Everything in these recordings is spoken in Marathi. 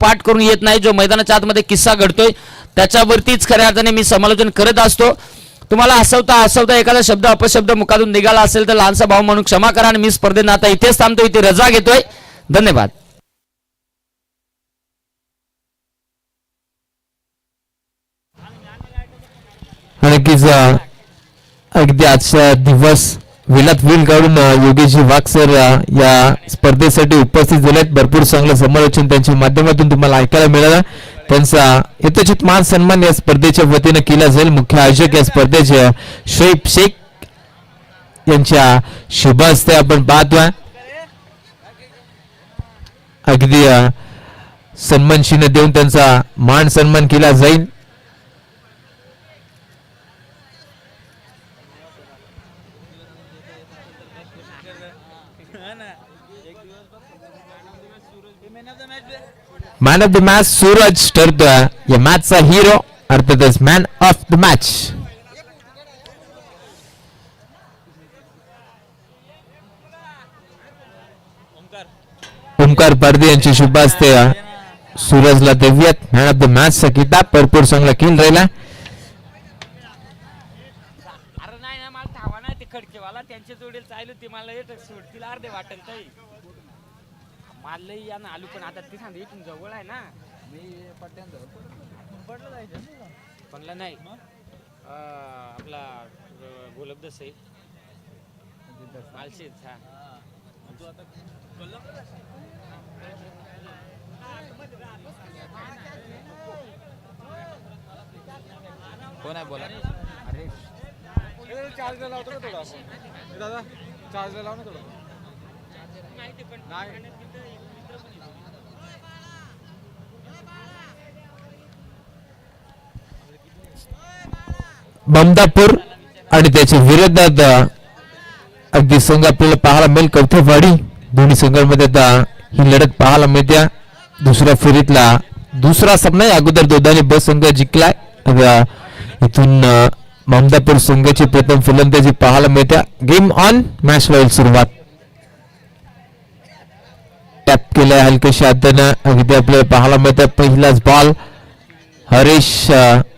पाठ करून येत नाही, जो मैदानाच्या आतमध्ये किस्सा घडतोय त्याच्यावरतीच खऱ्या अर्थाने मी समालोचन करत असतो. तुम्हाला हसवता एखादा शब्द अपशब्द मुखातून निघाला असेल तर लहानसा भाऊ म्हणून क्षमा करा आणि मी स्पर्धेत आता इथेच थांबतो, इथे रजा घेतोय. धन्यवाद. नक्कीच अगदी आजचा दिवस वेळात वेळ काढून योगेशजी वाघ सर या स्पर्धेसाठी उपस्थित झालेत. भरपूर चांगलं समालोचन त्यांच्या माध्यमातून तुम्हाला ऐकायला मिळालं. त्यांचा यथोचित मान सन्मान या स्पर्धेच्या वतीने केला जाईल. मुख्य आयोजक या स्पर्धेचे शोएब शेख यांच्या शुभ हस्ते आपण पाहतोय. अगदी सन्मान चिन्ह देऊन त्यांचा मान सन्मान केला जाईल. Man of the match Suraj ठरतोय या मॅचचा हिरो, अर्थातच man of the match. Omkar Pardi यांची शुभ असते सूरजला देऊयात मॅन ऑफ द मॅचचा किताब. भरपूर चांगला खेळ राहिला. त्यांच्या जोडीला चालू ती मला सोडतील अर्धे वाटेल ताई मला या ना आलू पण आता ती सांग इथून जवळ आहे ना. मी पडलं जायचं पडलं नाही आपला गोलबदस आहे मालशेज. हा कोण आहे बोला. अरे चार्जला लावतो ना थोडा दादा, चार्जला लाव ना थोडं. ममदापूर आणि त्याच्या विरोधात अगदी संघ आपल्याला पाहायला मिळेल. कवठेवाडी दोन्ही संघांमध्ये आता ही लढत पाहायला मिळते. दुसऱ्या फेरीतला दुसरा सामना अगोदर दोघांनी ब संघ जिंकलाय. इथून ममदापूर संघाची प्रथम फलंदाजी पाहायला मिळते. गेम ऑन, मॅच होईल सुरुवात. टॅप केलाय हलक्याशा हातानं, अगदी आपल्याला पाहायला मिळतं. पहिलाच बॉल हरीश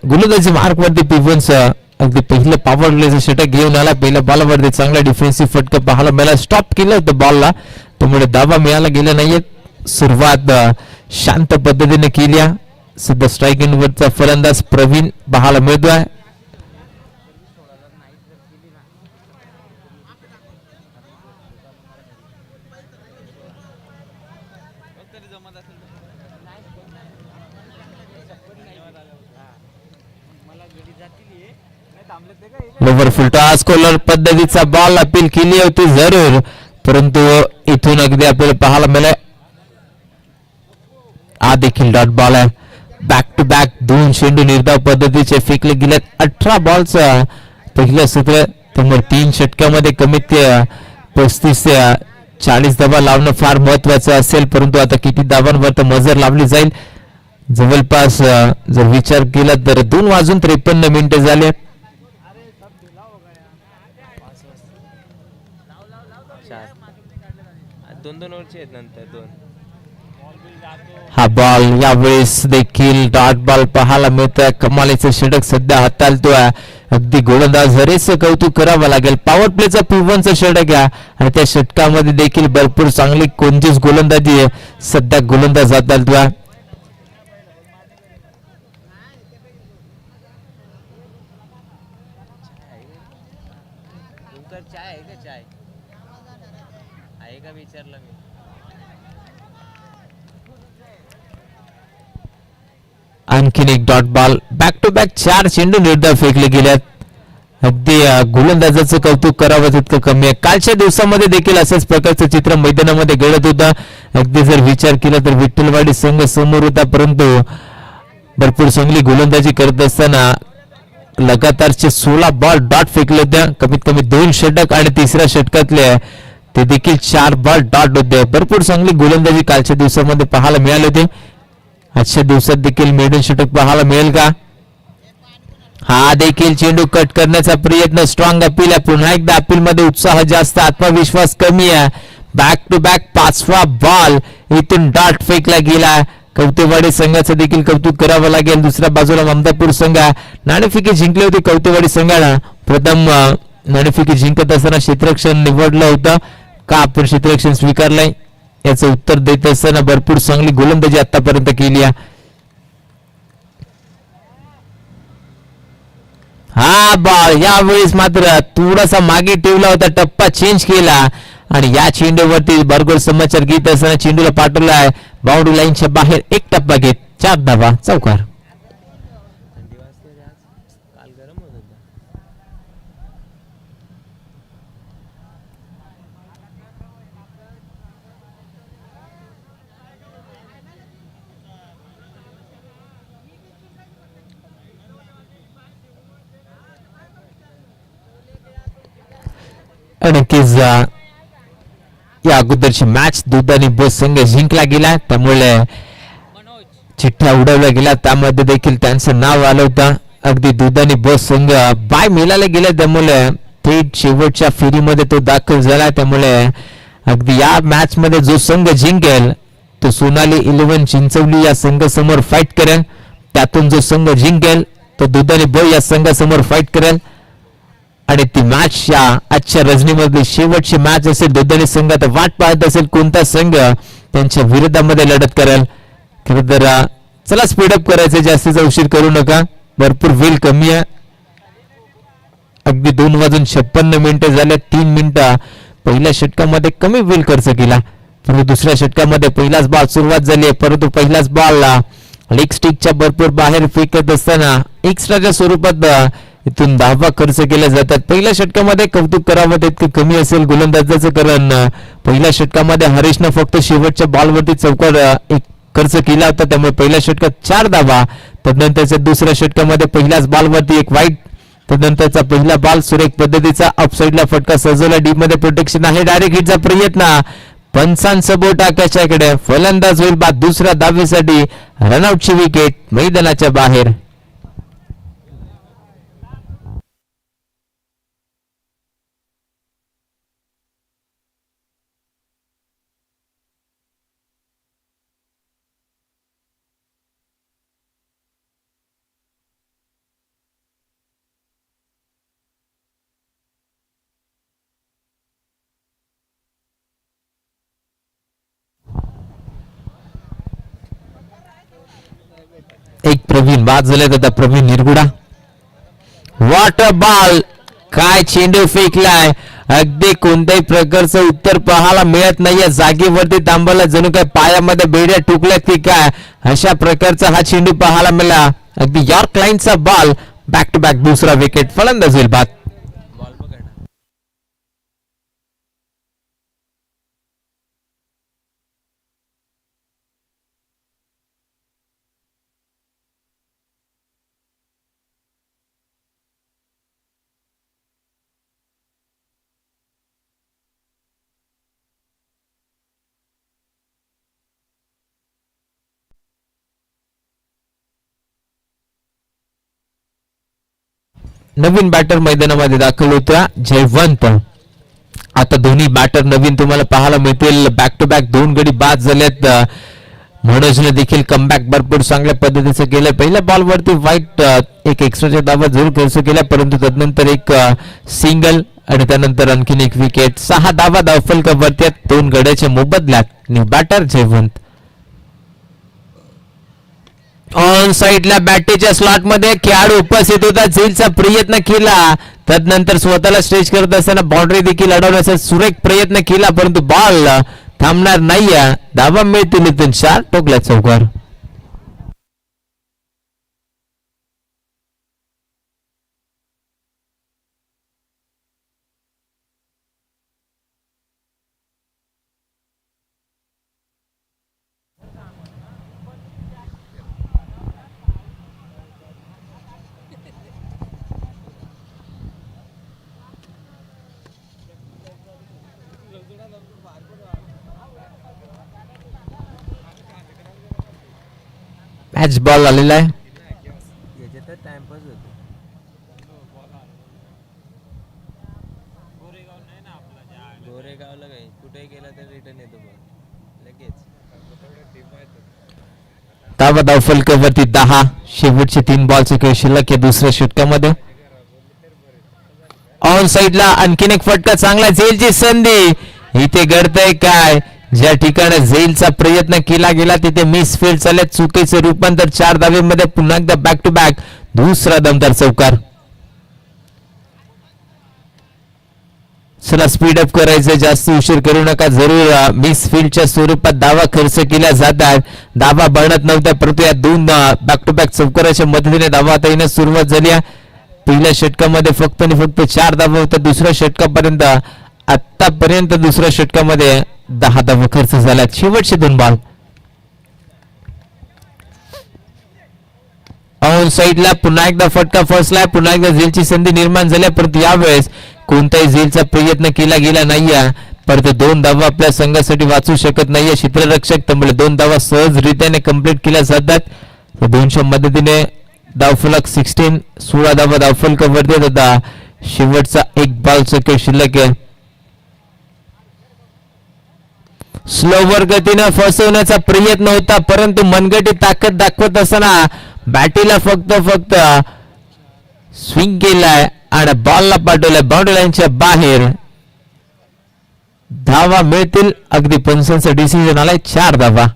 गोलंदाजी मार्क वरती पिवन्स अगदी पहिलं पॉवर प्लेचं षटक घेऊन आला. पहिल्या बॉलवरती चांगला डिफेन्सिव्ह फटका पाहायला मिळाला. स्टॉप केलं होतं बॉलला, त्यामुळे दाबा मिळाला गेला नाहीये. सुरुवात शांत पद्धतीने केली. सध्या स्ट्राईक एंडवरचा फलंदाज प्रवीण पाहायला मिळतोय. लोवर फुलटॉस कॉलर पद्धतीचा बॉल अपील केली होती जरूर, परंतु इथून अगदी आपल्याला पाहायला मिळालं हा देखील डॉट बॉल आहे. बॅक टू बॅक दोन चेंडू निर्धाव पद्धतीचे फेकले गेलेत. 18 बॉलचं पहिलं सत्र, त्यामुळे 3 षटकामध्ये कमीत 35 ते 40 धावा लावणं फार महत्वाचं असेल. परंतु आता किती धावांवर तर मजर लावली जाईल. जवळपास जर विचार केला तर 2:53 मिनिटं झाले. दोन ओव्हरचे आहेत नंतर दोन. हा बॉल यावेळेस देखील डॉट बॉल पाहायला मिळतोय. कमालीचं षटक सध्या हाताळतोय. अगदी गोलंदाज हरेचं कौतुक करावं लागेल. पॉवर प्लेचा पिवनचं षटक आहे आणि त्या षटकामध्ये देखील भरपूर चांगली कोणतीच गोलंदाजी आहे. सध्या गोलंदाज हाताळतोय. चाय आहे का? चाय आहे का विचारलं मी. आणखीन एक dot ball. Back to back 4 चेंडू निर्धाव फेकले गेल्यात. अगदी गोलंदाजाचं कौतुक करावं तितकं कमी आहे. कालच्या दिवसामध्ये देखील अशाच प्रकारचं चित्र मैदानामध्ये घडत होतं. अगदी जर विचार केला तर विठ्ठलवाडी संघ समोर होता, परंतु भरपूर चांगली गोलंदाजी करत असताना लगातारचे 16 बॉल डॉट फेकले होते. कमीत कमी 2 षटक आणि तिसऱ्या षटकातले ते देखील 4 बॉल डॉट होते. भरपूर चांगली गोलंदाजी कालच्या दिवसामध्ये पाहायला मिळाली होती. आजच्या दिवसात देखील मेडन षटक पाहायला मिळेल का? हा देखील चेंडू कट करण्याचा प्रयत्न. स्ट्रॉंग अपील आहे. पुन्हा एकदा अपील मध्ये उत्साह जास्त, आत्मविश्वास कमी आहे. बॅक टू बॅक 5वा बॉल इथून डॉट फेकला गेला. कवतेवाडी संघाचं देखील कौतुक करावं लागेल. दुसऱ्या बाजूला ममदापूर संघ नाणेफेकी जिंकली होती. कवतेवाडी संघाला प्रथम नाणेफेकी जिंकत असताना क्षेत्ररक्षण निवडलं होतं का आपण क्षेत्ररक्षण स्वीकारलंय याचं उत्तर देत असताना भरपूर चांगली गोलंदाजी आतापर्यंत केली आहे. हा बॉल यावेळेस मात्र थोडासा मागे ठेवला होता, टप्पा चेंज केला आणि या चेंडूवरती बरोबर समाचार घेत असताना चेंडूला पाठवलाय बाउंड्री लाईनच्या बाहेर. एक टप्पा घेत 4 धावा चौकार. थंडी वाजते रे आज. काल गरम होत होतं. नक्कीच या अगोदरची मॅच दूध आणि बस संघ जिंकला गेला, त्यामुळे मनोज चिठ्ठ्या उडवल्या गेल्या. त्यामध्ये देखील त्यांचं नाव आलं होतं. अगदी दूध आणि बस संघ बाय मिळाले गेले, त्यामुळे थेट शेवटच्या फेरीमध्ये तो दाखल झाला. त्यामुळे अगदी या मॅच मध्ये जो संघ जिंकेल तो सोनाली 11 चिंचवली या संघासमोर फाईट करेल. त्यातून जो संघ जिंकेल तो दूध आणि बस या संघासमोर फाईट करेल आणि ती मॅच या आजच्या रजनीमध्ये शेवटची मॅच असेल. दोन्ही संघात वाट पाहत असेल कोणता संघ त्यांच्या विरोधामध्ये लढत करेल. खरं तर चला स्पीडअप करायचं, जास्तीचा उशीर करू नका, भरपूर वेळ कमी आहे. अगदी 2:56 झाले. 3 मिनिटं पहिल्या षटकामध्ये कमी वेळ खर्च केला, परंतु दुसऱ्या षटकामध्ये पहिलाच बॉल सुरुवात झाली आहे, परंतु पहिलाच बॉल लेग स्टिकच्या भरपूर बाहेर फेकत असताना एक्स्ट्राच्या स्वरूपात इथून धावा खर्च केल्या जातात. पहिल्या षटकामध्ये कौतुक करावं तितकं कमी असेल गोलंदाजाचं, कारण पहिल्या षटकामध्ये हरीशनं फक्त शेवटच्या बॉलवरती चौकार एक खर्च केला होता, त्यामुळे पहिल्या षटकात 4 धावा. तदनंतरच्या दुसऱ्या षटकामध्ये पहिल्याच बॉलवरती एक वाईट, तदनंतरचा पहिला बॉल सुरेख पद्धतीचा अपसाईडला फटका सजवला. डी मध्ये प्रोटेक्शन आहे, डायरेक्ट हिटचा प्रयत्न पंचांचं बोट आकाशाकडे, फलंदाज होईल बाद. दुसऱ्या धावेसाठी रनआउटची विकेट मैदानाच्या बाहेर. एक प्रवीण बाद झाले, आता Praveen Nirguda. What a ball, काय चेंडू फेकलाय. अगदी कोणत्याही प्रकारचं उत्तर पाहायला मिळत नाहीये. जागेवरती थांबवला, जणू काय पायामध्ये बेड्या टुकल्यात की काय, अशा प्रकारचा हा चेंडू पाहायला मिळाला. अगदी यॉर्क लाईनचा बॉल. बॅक टू बॅक दुसरा विकेट, फलंदाज होईल बाद. बॉल पकड. नवीन बॅटर मैदानामध्ये दाखल होता जयवंत. आता दोन्ही बॅटर नवीन तुम्हाला पाहायला मिळतील. बॅक टू बॅक 2 गडी बाद झालेत. मनोजने देखील कमबॅक भरपूर चांगल्या पद्धतीचं केलं. पहिल्या बॉलवरती वाईट एक एक्स्ट्राच्या धावा जरूर खर्च केल्या, परंतु तदनंतर एक सिंगल आणि त्यानंतर आणखीन एक विकेट. 6 धावा धावफलकावरती 2 गड्याच्या मोबदल्यात. New batter Jaywant. ऑन साइडला बॅटीच्या स्लॉट मध्ये खेळाडू उपस्थित होता, झेलचा प्रयत्न केला, तदनंतर स्वतःला स्ट्रेच करत असताना बाउंड्री देखील अडवण्याचा सुरेख प्रयत्न केला, परंतु बॉल थांबणार नाहीये. धावा मिळतील इथून 4, टोकला चौकार. मॅच बॉल आलेला आहे. याच्यातच टाइमपास होतो. गोरेगावला काही कुठेही गेला तर रिटर्न येतो बॉल लगेच. धावा धावफलकावरती 10. शेवटचे 3 बॉलचे खेळ शिल्लक आहे दुसऱ्या षटकामध्ये. ऑन साइडला आणखीन एक फटका, चांगला झेलची संधी. इथे घडतंय काय, ज्या ठिकाणी झेलचा प्रयत्न केला गेला तिथे मिस फील्ड चालत, चुकीचे रूपांतर. 4 धावेमध्ये पुन्हा एकदा बॅक टू बॅक दुसरा दमदार चौकार. चला स्पीड अप करायचं, जास्त उशीर करू नका. जरूर मिस फील्डच्या स्वरूपात धावा खर्च केल्या जातात, धावा बनत नव्हत्या, परंतु या 2 बॅक टू बॅक चौकाराच्या मदतीने धावा आता येण्यास सुरुवात झाली आहे. पहिल्या षटकामध्ये फक्त आणि फक्त 4 धावा होत्या. दुसऱ्या षटकापर्यंत आतापर्यंत दुसऱ्या षटकामध्ये 10 धावा खर्च झाल्यात. शेवटचे 2 बॉल. ऑन साइडला पुन्हा एकदा फटका फसलाय, पुन्हा एकदा झेलची संधी निर्माण झाली, परंतु यावेळेस कोणताही झेलचा प्रयत्न केला गेला नाहीये. परंतु 2 धावा आपल्या संघासाठी वाचू शकत नाहीये क्षेत्ररक्षक, त्यामुळे 2 धावा सहजरित्याने कंप्लीट केल्या जातात. 200 मदतीने धावफलक 16, 16 धावा धावफलकावरती. आता शेवटचा 1 बॉलचा खेळ शिल्लक आहे. स्लोवर गतीने फसवण्याचा प्रयत्न होता, परंतु मनगटी ताकद दाखवत असताना बॅटीला फक्त स्विंग केलाय आणि बॉलला पाठवलाय बाउंड्री लाईनच्या बाहेर. धावा मिळतील, अगदी पंचांचा डिसिजन आलाय. 4 धावा.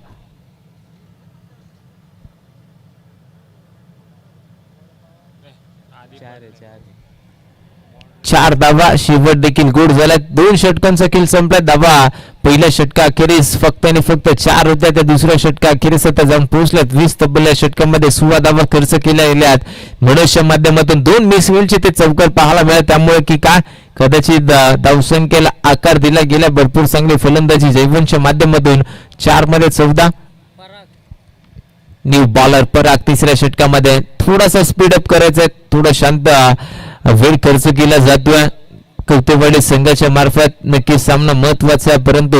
4 धावा. शेवट देखील गुड झाल्यात. 2 षटकांचा खेळ संपला. धावा पहिल्या षटका अखेरीस फक्त आणि फक्त 4 होत्या, त्या दुसऱ्या षटका अखेरीस आता जाऊन पोहोचल्यात. 20 तब्बल या षटकामध्ये 16 धावा खर्च केल्या गेल्यात. मनुष्य माध्यमातून 2 मिस फील्डचे ते चौकार पाहायला मिळाले, त्यामुळे की काय कदाचित धावसंख्येला आकार दिला गेला. भरपूर चांगली फलंदाजी जयवंतच्या माध्यमातून. 4 मध्ये 14. न्यू बॉलर पराग तिसऱ्या षटकामध्ये. थोडासा स्पीड अप करायचा, थोडा शांत वेळ खर्च केला जातोय कवटेवाडी संघाच्या मार्फत. नक्कीच सामना महत्वाचा आहे, परंतु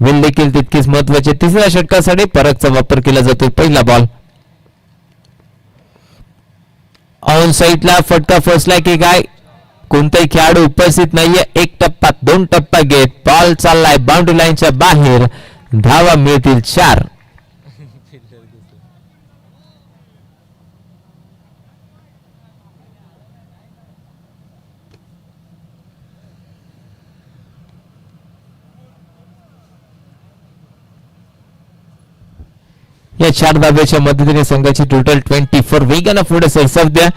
वेळ देखील तितकीच महत्वाची. तिसऱ्या षटकासाठी परागचा वापर केला जातोय. पहिला बॉल. ऑन साइडला फटका फसलाय की काय, कोणताही खेळाडू उपस्थित नाहीये. 1 टप्पा 2 टप्पा घेत बॉल चाललाय बाउंड्री लाईनच्या बाहेर. धावा मिळतील 4. या 4 धाब्याच्या मदतीने संघाची टोटल 24. वेगानं पुढे सरसाव द्या.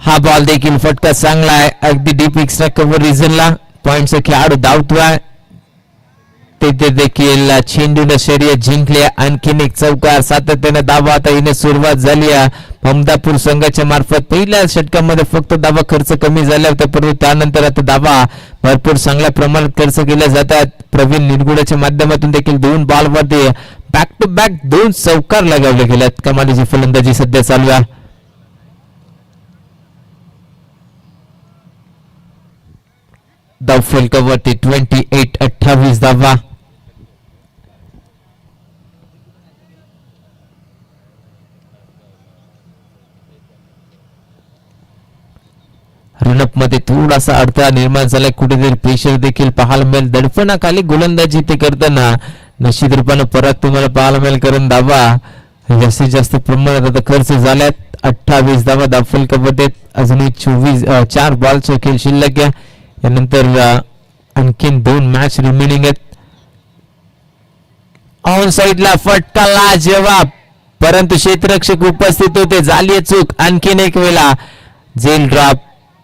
हा बॉल देखील फटका चांगला आहे, अगदी डीप एक्स्ट्रा कव्हर रिझनला. पॉइंटचा खेळाडू धावतोय, तिथे देखील चेंडूने शर्यत जिंकले. आणखीन एक चौकार. सातत्याने धावा आता येण्यास सुरुवात झाली आहे अहमदापूर संघाच्या मार्फत. पहिल्या षटकामध्ये फक्त धावा खर्च कमी झाल्या होत्या, परंतु त्यानंतर आता धावा भरपूर चांगल्या प्रमाणात खर्च केल्या जातात. प्रवीण निरगुड्याच्या माध्यमातून देखील 2 बॉलवरती बॅक टू बॅक 2 चौकार लगावले गेल्यात. कमालीची फलंदाजी सध्या चालू आहे. धावफलकावरती 28 धावा. रनअप मध्ये थोडासा अडथळा निर्माण झालाय, कुठेतरी प्रेशर देखील पाहायला मिळेल. दडपणाखाली गोलंदाजी ते करताना निश्चित रूपाने परत तुम्हाला पाहायला मिळेल, कारण धावा जास्तीत जास्त प्रमाणात आता खर्च झाल्यात. 28 धावा धावफलकामध्ये. अजूनही 4 बॉलचा खेळ शिल्लक आहे. यानंतर आणखीन 2 मॅच रिमेनिंग आहेत. ऑन साइडला फटका लाजवाब, परंतु क्षेत्ररक्षक उपस्थित होते. झाली चूक. आणखीन एक वेळा झेल ड्रॉप,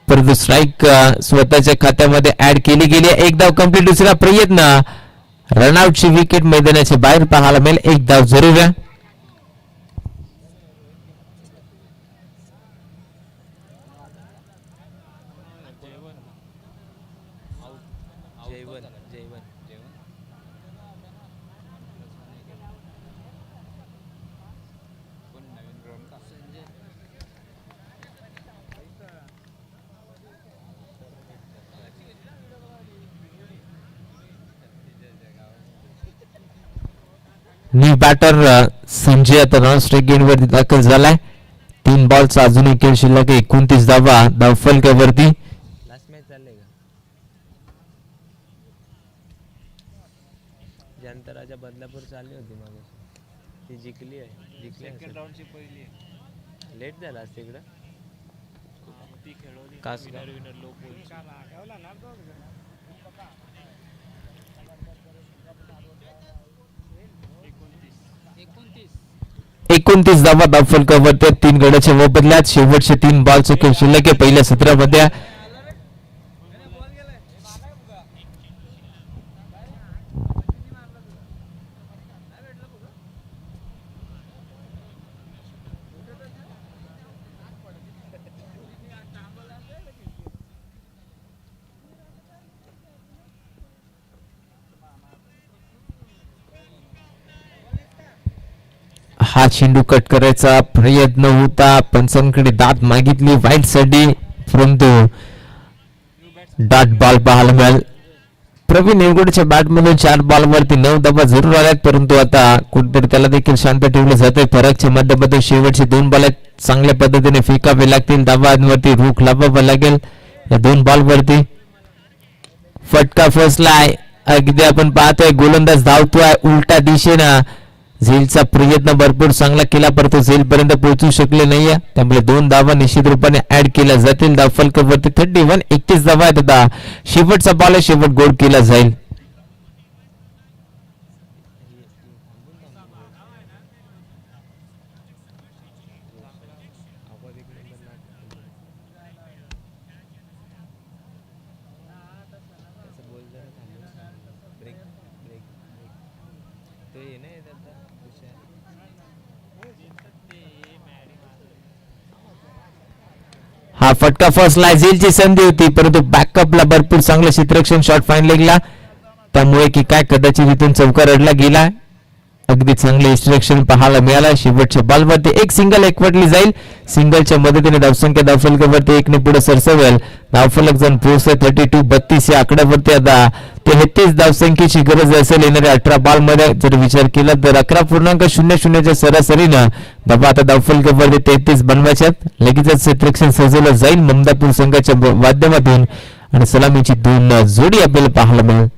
परंतु स्ट्राईक स्वतःच्या खात्यामध्ये ऍड केली गेली. 1 धाव कंप्लीट. दुसरा प्रयत्न. रनआउटची विकेट मैदानाच्या बाहेर पाहायला मिळेल. 1 धाव जरूर आहे. न्यू बॅटर संजय आता रन स्ट्राईक गेटवरती दाखल झालाय. 3 बॉलचा अजूनही खेळ शिल्लक आहे. 29 धावा धावफलकावरती. लास्ट मॅच चाललंय का जनता राजा बदलापूर चालली होती मागे ती जिंकली आहे जिंकली राऊंडची पहिली लेट झाला असते इकडं कास 29 धावा धावफलकावरती. 3 गड्याच्या मोबदल्यात शेवटचे 3 बॉलचे खेळ शिल्लक आहे पहिल्या सत्रामध्ये. हा चेंडू कट करायचा प्रयत्न होता. पंचांकडे दात मागितली वाईट साठी परंतु डॉट बॉल पाहायला मिळाल. प्रवीण निवगुडेच्या बॅटमधून 4 बॉलवरती 9 धावा जरूर आल्यात परंतु आता कुठेतरी त्याला देखील शांत ठेवलं जाते. फरकच्या मध्यमध्ये शेवटचे 2 बॉल चांगल्या पद्धतीने फेकावे लागतील. धावांवरती रोख लावावा लागेल या 2 बॉलवरती. फटका फसलाय. अगदी आपण पाहतोय गोलंदाज धावतोय उलटा दिशेनं. झेलचा प्रयत्न भरपूर चांगला केला परंतु झेल पर्यंत पोहोचू शकले नाहीये. त्यामुळे 2 धावा निश्चित रूपाने ऍड केल्या जातील. धावफलकावरती 31. 21 धावा आहेत. आता शेवटचा बॉल आहे. शेवट गोल केला जाईल. हा फटका फसला. झेलची संधी होती परंतु बॅकअपला भरपूर चांगलं क्षेत्ररक्षण शॉट फाईन लेगला त्यामुळे की काय कदाचित इथून चौकार रडला गेला. अगदी चांगले इन्स्ट्रक्शन पाहायला मिळाला. शेवटच्या बॉलवरती एक सिंगल एकवटली जाईल. सिंगलच्या मदतीने धावसंख्या धावफलकावरती 1 ने पुढे सरसवेल. धावफलक जण पोहोचते 32. 32 या आकड्यावरती आता 33 धावसंख्येची गरज असेल येणाऱ्या 18 बॉल मध्ये. जर विचार केला तर 11.00 सरासरीनं बाबा आता धावफलकावरती 33 बनवायच्यात. लगेचच क्षेत्ररक्षण सजवलं जाईल ममदापूर संघाच्या माध्यमातून आणि सलामीची 2 जोडी आपल्याला पाहायला मिळेल.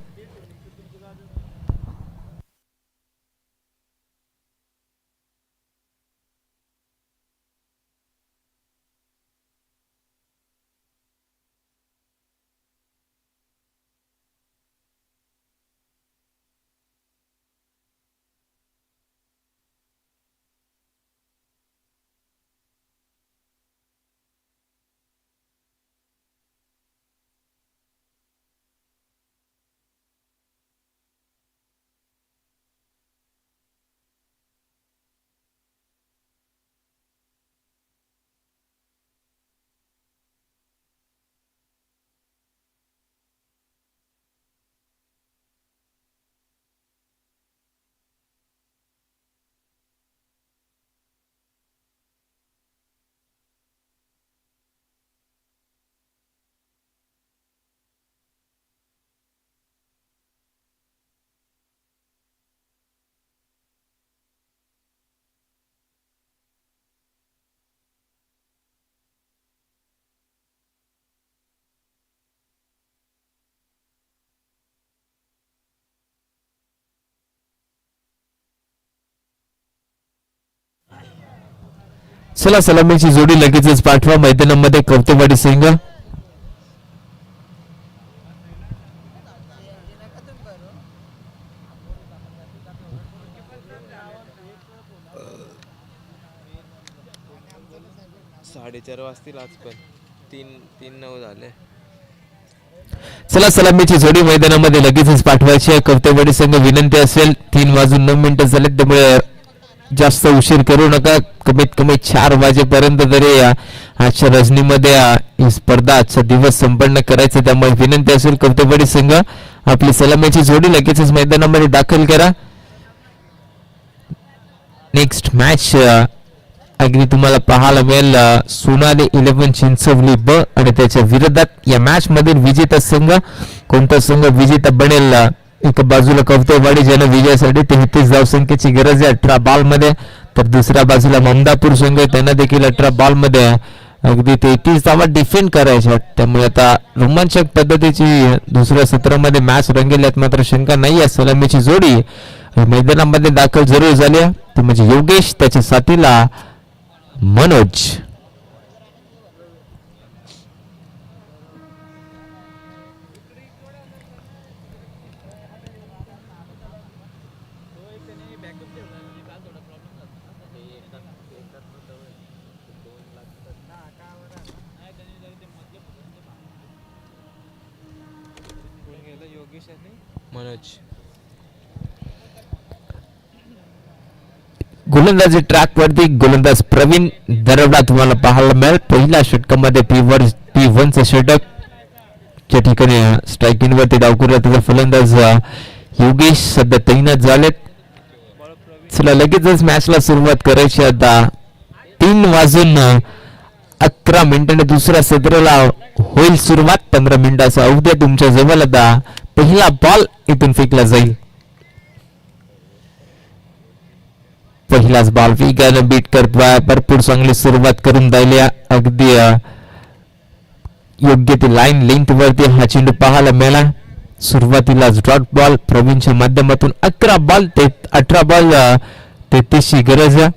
चला सलामीची जोडी लगेचच पाठवा मैदानामध्ये. कवतेवाडी संघ साडेचार वाजतील आज पण 3-9 झाले. चला सलामीची जोडी मैदानामध्ये लगेचच पाठवायची आहे. कवतेवाडी संघ विनंती असेल 3:09 झाले त्यामुळे जास्त उशीर करू नका. कमीत कमी 4 वाजेपर्यंत तरी आजच्या रजनीमध्ये ही स्पर्धा आजचा दिवस संपन्न करायचा. त्यामुळे विनंती असेल कवतेवाडी संघ आपली सलामीची जोडी लगेचच मैदानामध्ये दाखल करा. नेक्स्ट मॅच अगदी तुम्हाला पाहायला मिळेल सोनाली 11 चिंचवली ब आणि त्याच्या विरोधात. या मॅच मधील विजेता संघ कोणता संघ विजेता बनेल एका बाजूला कवतेवाडी ज्यानं विजयासाठी 33 धावसंख्येची गरज आहे 18 बॉल मध्ये, तर दुसऱ्या बाजूला ममदापूर संघ त्यांना देखील 18 बॉल मध्ये अगदी 33 धावा डिफेंड करायच्या. त्यामुळे आता रोमांचक पद्धतीची दुसऱ्या सत्रामध्ये मॅच रंगेल यात मात्र शंका नाही आहे. सलामीची जोडी मैदानामध्ये दाखल जरूर झाली आहे, ती म्हणजे योगेश त्याच्या साथीला मनोज. योगेश आणि मनोज. गोलंदाजी ट्रॅक वरती गोलंदाज प्रवीण दरवडा तुम्हाला पाहायला मिळेल. पहिल्या षटकामध्ये P1 षटक त्या ठिकाणी स्ट्रायकिंग वरती डावखुरा त्याचा फलंदाज योगेश सध्या तैनात झालेत. चला लगेचच मॅचला सुरुवात करायची. आता 3:11 दुसऱ्या सत्राला होईल सुरुवात. 15 मिनिटाचा अवधी तुमच्या जवळ. आता पहिला बॉल इथून फेकला जाईल. पहिलाच बॉल वेगानं बीट करतोय. भरपूर चांगली सुरुवात करून राहिली. अगदी योग्य ती लाईन लेंथ वरती हा चेंडू पाहायला मिळाला. सुरुवातीलाच डॉट बॉल प्रवीणच्या माध्यमातून 18 बॉल 33 ची गरज आहे.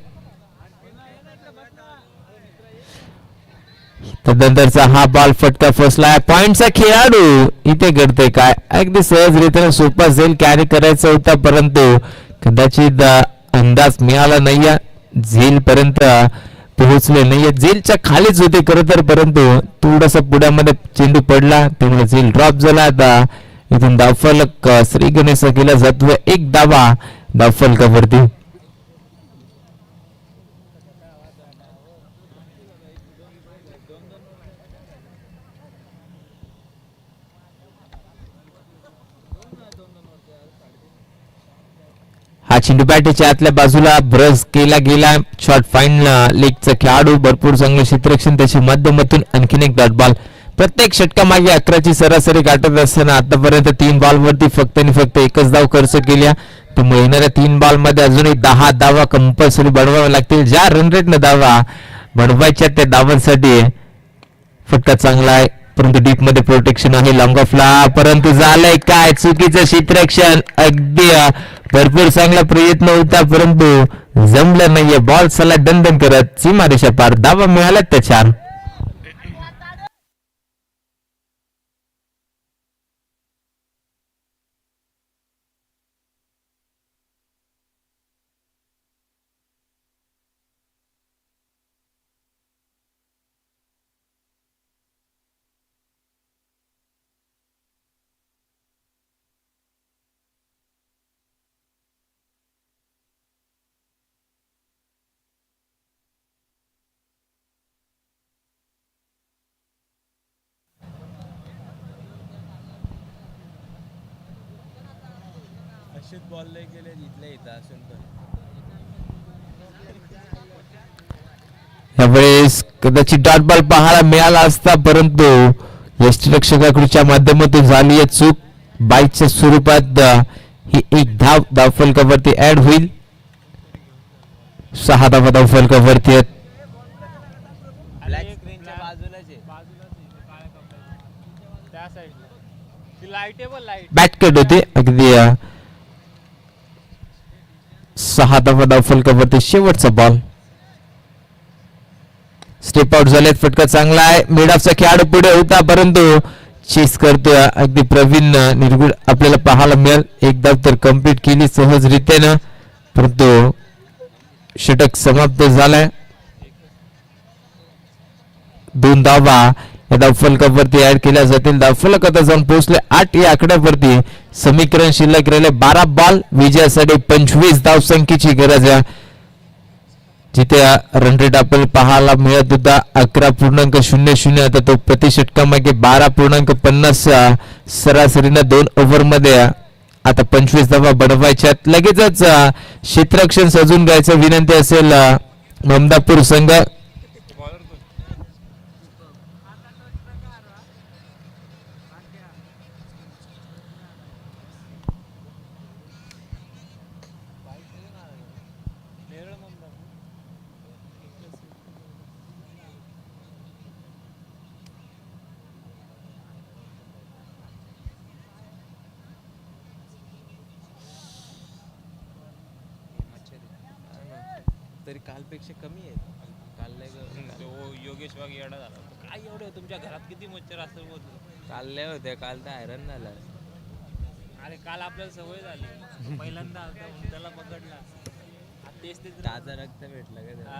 त्यानंतरचा हा बॉल फटका फसलाय. पॉइंटचा खेळाडू इथे घडतोय काय, अगदी सहजरित्याने सोपा झेल कॅरी करायचा होता, परंतु कदाचित अंदाज मिळाला नाहीये. झेल पर्यंत पोहोचले नाहीये. झेलच्या खालीच होते खरं तर, परंतु थोडासा पुढ्यामध्ये चेंडू पडला त्यामुळे झेल ड्रॉप झाला. आता इथून धावफलक श्री गणेश केला जातोय. एक धावा धावफलकावरती. हा चेंडू बॅटच्या आतल्या बाजूला ब्रश केला गेला. शॉर्ट फाईन लेगचा खेळाडू भरपूर चांगलं क्षेत्ररक्षण त्याच्या माध्यमातून आणखीन एक डॉट बॉल. प्रत्येक षटकामागे 11ची सरासरी गाठत असताना आतापर्यंत 3 बॉल वरती फक्त आणि फक्त एकच धाव खर्च केल्या. त्यामुळे येणाऱ्या 3 बॉल मध्ये अजूनही 10 धावा कंपल्सरी बनवाव्या लागतील. ज्या रन रेटनं धावा बनवायच्या त्या धावांसाठी फटका चांगला आहे, परंतु डीप मध्ये प्रोटेक्शन आहे लॉंग ऑफला. परंतु झालंय काय, चुकीचं क्षेत्ररक्षण. अगदी भरपूर चांगला प्रयत्न होता परंतु जमलं नाहीये. बॉल चला दणदण करत सीमारेषा पार. धावा मिळाल्या त्या 4. अशीच बॉल लय गेले इथल्या इथं असून पण. यावेळेस कदाचित डॉट बॉल पाहायला मिळाला असता, परंतु यष्टिरक्षकाकडच्या माध्यमातून झाली आहे चूक. बाईकच्या स्वरूपात ही एक धाव धावफलकावरती ऍड होईल. 6 धावा धावफलकावरती आहेत. ब्लॅक स्क्रीनच्या बाजूलाच आहे. त्या साईडला ती लाईटेबल लाईट बॅट कट होते. अगदी 6 धावा धावफलकावरती शेवटचा बॉल. स्टेप आउट झालेत. फटका चांगला आहे. मिड ऑफचा खेळाडू पुढे होता परंतु चेस करतोय अगदी प्रवीण निर्गुण आपल्याला पाहायला मिळेल. एक धाव तर कम्प्लीट केली सहजरित्यानं, परंतु षटक समाप्त झालाय. 2 धावा या धावफलकावरती ऍड केल्या जातील. धावफलक आता जाऊन पोहोचले 8 या आकड्यावरती. समीकरण शिल्लक राहिले 12 बॉल. विजयासाठी 25 धावसंख्येची गरज आहे. जिथे रन रेट आपल्याला पाहायला मिळत होता 11.00, आता तो प्रति षटकामागे 12.50 सरासरीनं 2 ओव्हर मध्ये आता 25 धावा बनवायच्यात. लगेचच क्षेत्ररक्षण सजून घ्यायचं विनंती असेल ममदापूर संघ. तरी कालपेक्षा कमी आहेत. काल लय योगेश वाघ येडा झाला होता. काय एवढं तुमच्या घरात किती मच्छर असतं बोल. काल लय होते. काल तर हैराण झाला. अरे काल आपल्याला सवय झाली. पहिल्यांदा आलता म्हणून त्याला पकडला. आज तेच तेच ताजा रक्त भेटला का त्याला?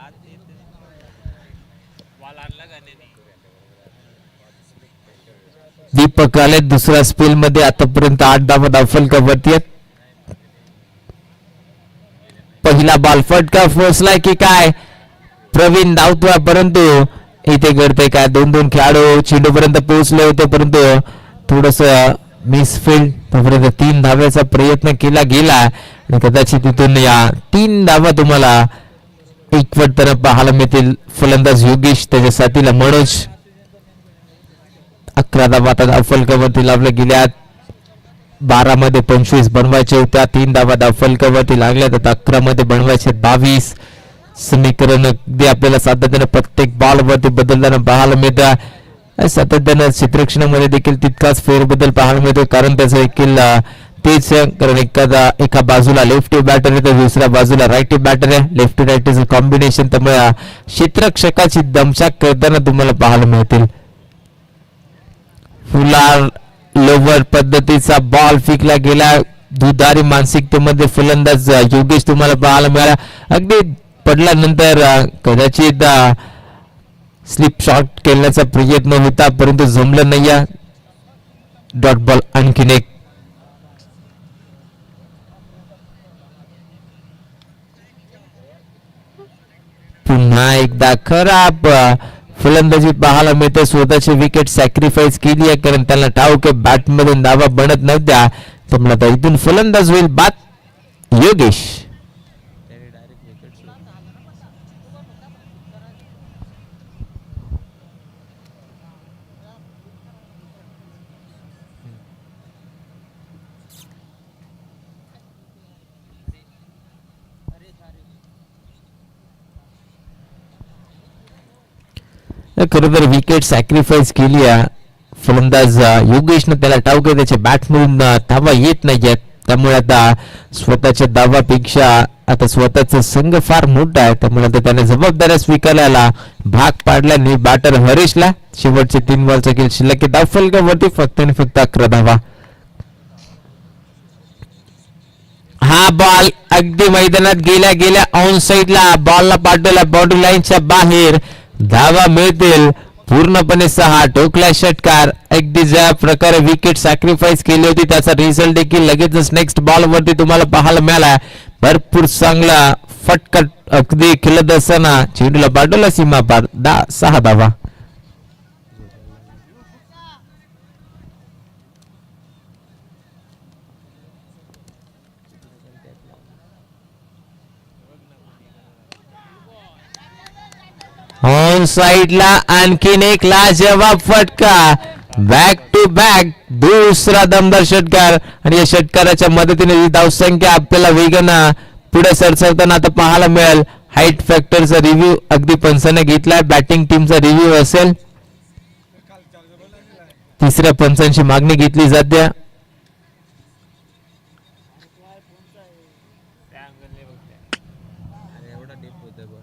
आज वाल आणला का नाही. दीपक आले दुसऱ्या स्पेल मध्ये आतापर्यंत 8 धावा धावफलकावरती आहेत. पहिला बॉल फटका फोसलाय की काय प्रवीण धावतोय, परंतु इथे घडतंय काय 2-2 खेळाडू चेंडू पर्यंत पोहोचले होते, परंतु थोडस मिसफिल्ड. तोपर्यंत 3 धाव्याचा प्रयत्न केला गेला आणि कदाचित तिथून या 3 धावा तुम्हाला एकवटताना पाहायला मिळतील. फलंदाज योगेश, त्याच्या साथीला मनोज. 11 धावा आता धावफलकावरती लावल्या गेल्यात. 12 मध्ये 25 बनवायचे होत्या. 3 धावा धावफलकावरती लागल्यात. आता 11 मध्ये बनवायचे 22. समीकरण अगदी आपल्याला सातत्याने प्रत्येक बॉल वरती बदलताना पाहायला मिळतं. सातत्यानं क्षेत्ररक्षणामध्ये देखील तितकाच फेरबदल पाहायला मिळतो, कारण त्याचं देखील तेच कारण एका बाजूला लेफ्टी बॅटर आहे तर दुसऱ्या बाजूला राईटी बॅटर आहे. लेफ्टी राईटीचं कॉम्बिनेशन, त्यामुळे क्षेत्ररक्षकाची दमछाक करताना तुम्हाला पाहायला मिळतील. फुलार लोवर पद्धतीचा बॉल फेकला गेला. दुधारी मानसिकतेमध्ये फलंदाज योगेश तुम्हाला पाहायला मिळाला. अगदी पडल्यानंतर कदाचित स्लिप शॉट खेळण्याचा प्रयत्न होता, परंतु जमलं नाही. डॉट बॉल आणखीन एक. पुन्हा एकदा खराब फलंदाजी पाहायला मिळते. स्वतःची विकेट सॅक्रिफाईस केली आहे, कारण त्याला ठाऊक बॅट मधून धावा बनत नव्हत्या. त्यामुळे आता इथून फलंदाज होईल बाद योगेश. त्याने डायरेक्ट विकेट सोडली. खरं तर विकेट सॅक्रिफाईस केली आहे फलंदाज योगेशनं. त्याला ठाऊक आहे त्याच्या बॅटमधून धावा येत नाहीयेत, त्यामुळे आता स्वतःच्या धावापेक्षा आता स्वतःचा संघ फार मोठा आहे, त्यामुळे आता त्याने जबाबदाऱ्या स्वीकारायला भाग पाडल्याने बॅटर हरीशला शेवटचे 3 बॉलचा खेळ शिल्लक. धावफलकावरती फक्त आणि फक्त 11 धावा. हा बॉल अगदी मैदानात गेल्या गेल्या ऑन साइडला बॉलला पाठवला बाउंड्री लाईनच्या बाहेर. धावा मिळतील पूर्णपणे 6. टोकला षटकार. अगदी ज्या प्रकारे विकेट सॅक्रिफाईस केली होती त्याचा रिझल्ट देखील लगेचच नेक्स्ट बॉल वरती तुम्हाला पाहायला मिळाला. भरपूर चांगला फटका अगदी खेळत असताना चेंडूला पाठवला सीमा पार. 6 धावा. ऑन साइडला आणखीन एक लाजवाब फटका. बॅक टू बॅक दुसरा दमदार षटकार, आणि या षटकाराच्या मदतीने धावसंख्या आपल्याला वेगानं पुढे सरसवताना आता पाहायला मिळेल. हाईट फॅक्टरचा रिव्ह्यू अगदी पंचाने घेतलाय. बॅटिंग टीमचा रिव्ह्यू असेल. तिसऱ्या पंचांची मागणी घेतली जाते. अरे एवढा डीप होतं ball.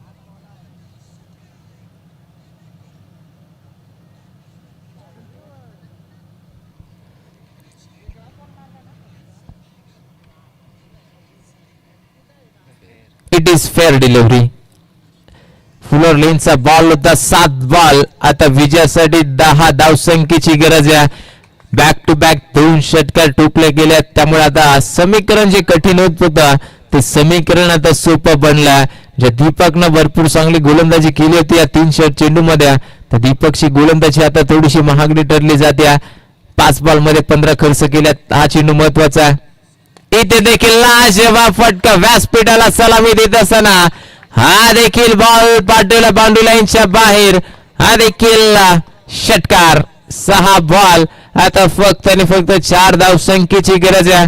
It is fair delivery. Fuller लेनचा बॉल होता. 7 बॉल. आता विजयासाठी 10 धावसंख्येची गरज आहे. बॅक टू बॅक 2 षटकार टोकले गेले, त्यामुळे आता समीकरण जे कठीण होत होतं ते समीकरण आता सोपं बनलं. ज्या दीपकनं भरपूर चांगली गोलंदाजी केली होती या 3 चेंडू मध्ये, तर दीपकची गोलंदाजी आता थोडीशी महागडी ठरली जाते. 5 बॉल मध्ये 15 खर्च केल्यात. हा चेंडू महत्वाचा आहे. इथे देखील लाजवाब फटका. व्यासपीठाला सलामी देत असताना हा देखील बॉल पाठवला बाउंड्री लाईनच्या बाहेर. हा देखील षटकार. 6 बॉल. आता फक्त आणि फक्त 4 धावसंख्येची गरज आहे.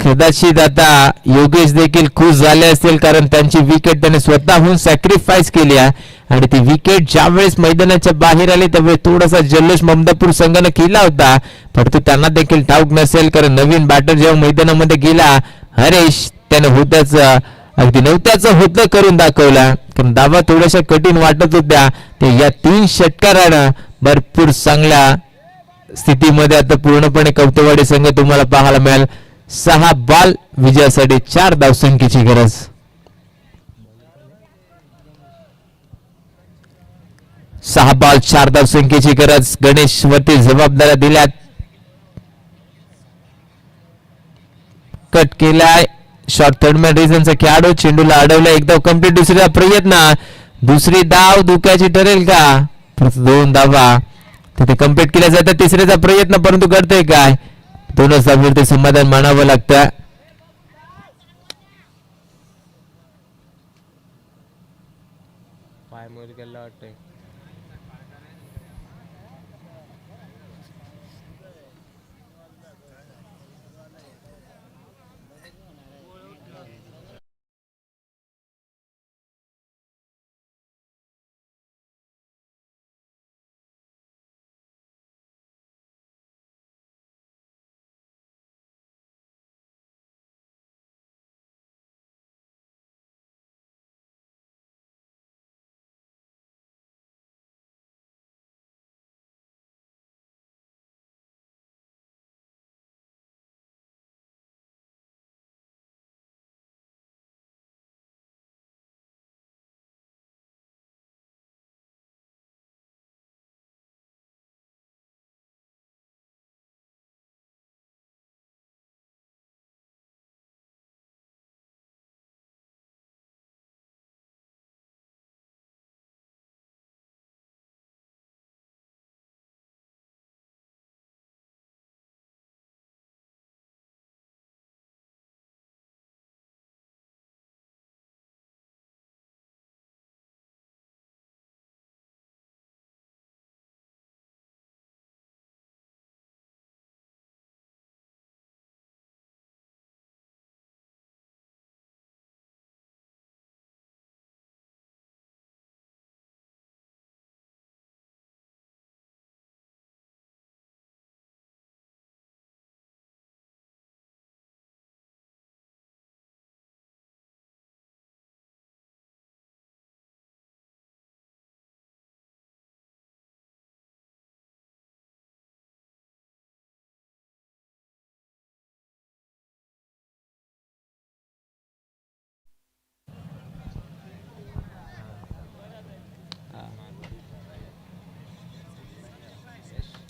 कदाचित आता योगेश देखील खुश झाले असतील, कारण त्यांची विकेट त्याने स्वतःहून सॅक्रिफाईस केली आहे आणि ती विकेट ज्यावेळेस मैदानाच्या बाहेर आली त्यावेळेस थोडासा जल्लोष ममदापूर संघाने केला होता, परंतु त्यांना देखील ठाऊक नसेल, कारण नवीन बॅटर जेव्हा मैदानामध्ये गेला हरेश त्याने होत्याच अगदी नव्हत्याचं होतं करून दाखवला, कारण धावा थोड्याशा कठीण वाटत होत्या. ते या 3 षटकारानं भरपूर चांगल्या स्थितीमध्ये आता पूर्णपणे कवटेवाडी संघ तुम्हाला पाहायला मिळेल. 6 बॉल विजयासाठी 4 धावसंख्येची गरज. 6 बॉल 4 धावसंख्येची गरज. गणेश वरती जबाबदाऱ्या दिल्यात. कट केलाय शॉर्ट थर्डमॅन रिझनचा खेळाडू चेंडूला अडवला. एक धाव कंप्लीट. दुसरा प्रयत्न, दुसरी धाव धोक्याची ठरेल का? 2 धावा तिथे कंप्लीट केल्या जातात. तिसऱ्याचा प्रयत्न, परंतु घडतंय काय? 2च धावांवरती समाधान मानावं लागतं. पाय मोर गेला वाटतंय.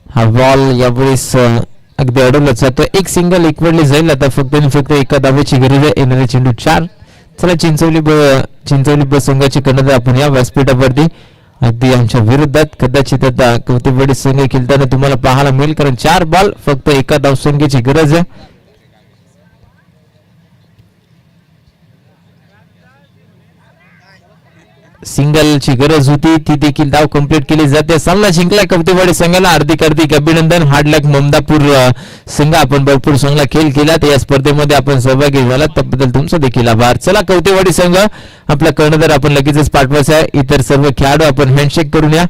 हा बॉल यावेळेस अगदी अडवला जातो. एक सिंगल इक्वडली जाईल. आता फक्त आणि फक्त एका धावेची गरज आहे. येणारे चेंडू 4. चला चिंचवली ब संघाची कर्णधार आपण या व्यासपीठावरती अगदी आमच्या विरोधात कदाचित आता कवटेवाडी संघ खेळताना तुम्हाला पाहायला मिळेल, कारण 4 बॉल फक्त एका धावसंख्येची गरज आहे. सिंगलची गरज होती, ती देखील धाव कंप्लीट केली जाते. सामना जिंकलाय कवटेवाडी संघाला. हार्दिक अभिनंदन. हार्ड लक ममदापूर संघ. आपण भरपूर चांगला खेळ केला, या स्पर्धेमध्ये आपण सहभागी झालात त्याबद्दल तुमचा देखील आभार. चला कवटेवाडी संघ आपला कर्णधार आपण लगेचच पाठवायचा आहे. इतर सर्व खेळाडू आपण हँडशेक करून या.